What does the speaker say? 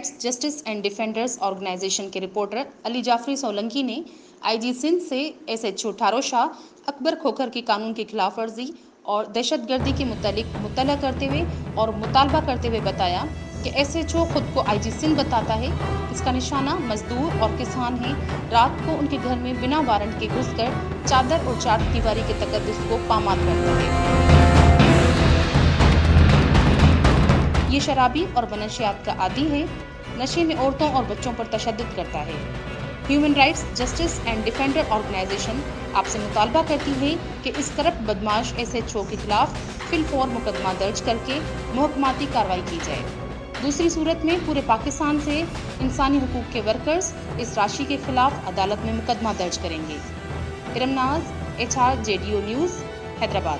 Rights justice and defenders organisation کے reporter Ali Jafri Solanki نے I جی سندھ سے SHO ٹھارو شاہ اکبر کھوکھر کی قانون کی خلاف ورزی اور دہشت گردی کے متعلق مطلع کرتے ہوئے اور مطالبہ کرتے ہوئے بتایا کہ SHO خود کو آئی جی سندھ بتاتا ہے، اس کا نشانہ مزدور اور کسان ہیں، رات کو ان کے گھر میں بنا وارنٹ کے گھس کر چادر اور چار دیواری کے تقدس کو پامال کرتا ہے۔ یہ شرابی اور منشیات کا عادی ہے، نشے میں عورتوں اور بچوں پر تشدد کرتا ہے۔ Human rights justice and defender organisation آپ سے مطالبہ کرتی ہے کہ اس کرپٹ بدماش SHO کے خلاف فی الفور مقدمہ درج کر کے محکماتی کارروائی کی جائے۔ دوسری صورت میں پورے پاکستان سے انسانی حقوق کے ورکرز اس راشی کے خلاف عدالت میں مقدمہ درج کریں گے۔ ارم ناز، HR JDO نیوز، حیدرآباد۔